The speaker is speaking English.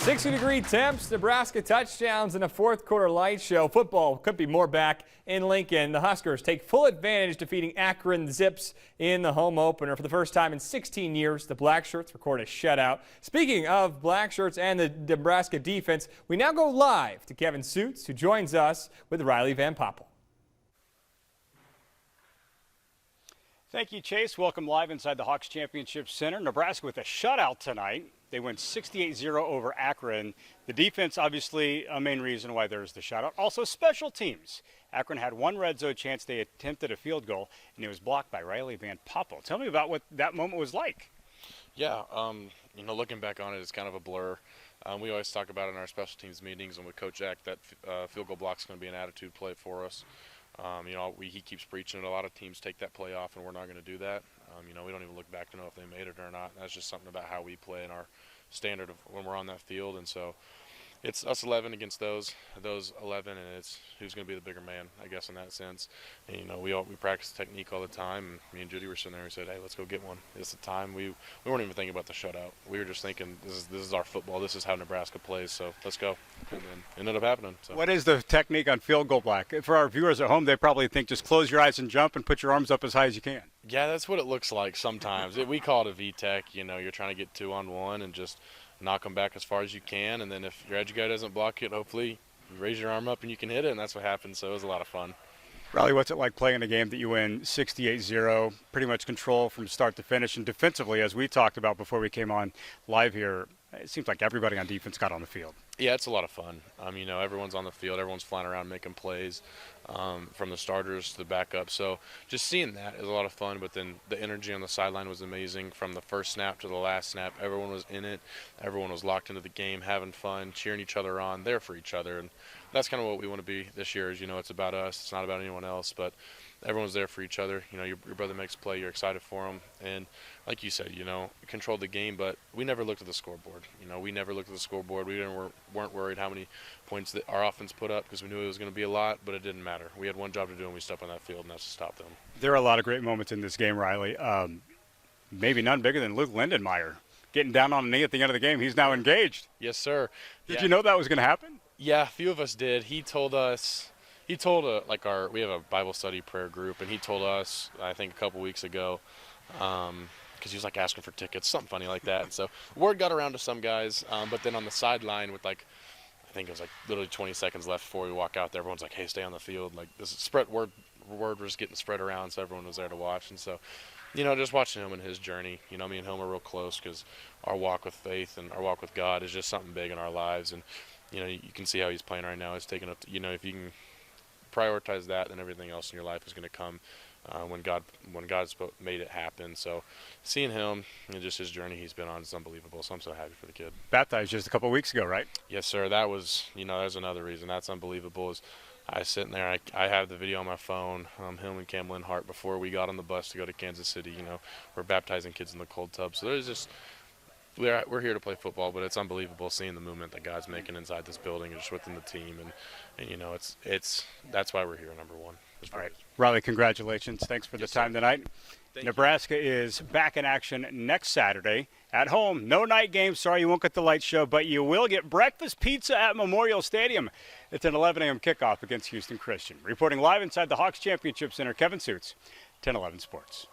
60-degree temps, Nebraska touchdowns, and a fourth quarter light show. Football could be more back in Lincoln. The Huskers take full advantage, defeating Akron Zips in the home opener. For the first time in 16 years, the Black Shirts record a shutout. Speaking of Black Shirts and the Nebraska defense, we now go live to Kevin Sjuts, who joins us with Riley Van Poppel. Thank you, Chase. Welcome live inside the Hawks Championship Center. Nebraska with a shutout tonight. They went 68-0 over Akron. The defense, obviously, a main reason why there's the shutout. Also, special teams. Akron had one red zone chance. They attempted a field goal, and it was blocked by Riley Van Poppel. Tell me about what that moment was like. Yeah, looking back on it, it's kind of a blur. We always talk about it in our special teams meetings and with Coach Jack that field goal block is going to be an attitude play for us. He keeps preaching it. A lot of teams take that play off, and we're not going to do that. We don't even look back to know if they made it or not. That's just something about how we play in our standard of when we're on that field. And so it's us 11 against those 11, and it's who's going to be the bigger man, I guess, in that sense. And, we practice technique all the time. And me and Judy were sitting there and we said, hey, let's go get one. It's the time. We weren't even thinking about the shutout. We were just thinking this is our football. This is how Nebraska plays. So let's go. And then it ended up happening. So. What is the technique on field goal block? For our viewers at home, they probably think just close your eyes and jump and put your arms up as high as you can. Yeah, that's what it looks like sometimes. We call it a V-tech. You're trying to get 2-on-1 and just knock them back as far as you can. And then if your edge guy doesn't block it, hopefully you raise your arm up and you can hit it. And that's what happened. So it was a lot of fun. Riley, what's it like playing a game that you win 68-0, pretty much control from start to finish? And defensively, as we talked about before we came on live here, it seems like everybody on defense got on the field. Yeah, it's a lot of fun. Everyone's on the field. Everyone's flying around making plays, from the starters to the backup. So just seeing that is a lot of fun. But then the energy on the sideline was amazing. From the first snap to the last snap, everyone was in it. Everyone was locked into the game, having fun, cheering each other on, there for each other. And that's kind of what we want to be this year is, it's about us. It's not about anyone else. But everyone's there for each other. Your brother makes a play, you're excited for him. And like you said, controlled the game, but we never looked at the scoreboard. We never looked at the scoreboard. We weren't worried how many points that our offense put up because we knew it was going to be a lot, but it didn't matter. We had one job to do, and we stepped on that field, and that's to stop them. There are a lot of great moments in this game, Riley. Maybe none bigger than Luke Lindenmeyer getting down on a knee at the end of the game. He's now engaged. Yes, sir. Did you know that was going to happen? Yeah, a few of us did. We have a Bible study prayer group, and he told us, I think a couple weeks ago, because he was asking for tickets, something funny like that. And so word got around to some guys, but then on the sideline with I think it was literally 20 seconds left before we walk out there, everyone's like, hey, stay on the field. This is word was getting spread around, so everyone was there to watch. And so, just watching him and his journey, me and him are real close because our walk with faith and our walk with God is just something big in our lives. And, you can see how he's playing right now. He's taking up, if you can prioritize that, then everything else in your life is going to come when God's made it happen. So seeing him and just his journey he's been on is unbelievable. So I'm so happy for the kid. Baptized just a couple weeks ago, right? Yes, sir. That was, there's another reason that's unbelievable. Is I was sitting there, I have the video on my phone, him and Cam Linhart before we got on the bus to go to Kansas City. We're baptizing kids in the cold tub. So there's just, we're here to play football, but it's unbelievable seeing the movement that God's making inside this building and just within the team. And that's why we're here, number one. All right. Riley, congratulations. Thanks for the time tonight. Nebraska is back in action next Saturday at home. No night game. Sorry you won't get the light show, but you will get breakfast pizza at Memorial Stadium. It's an 11 a.m. kickoff against Houston Christian. Reporting live inside the Hawks Championship Center, Kevin Sjuts, 10-11 Sports.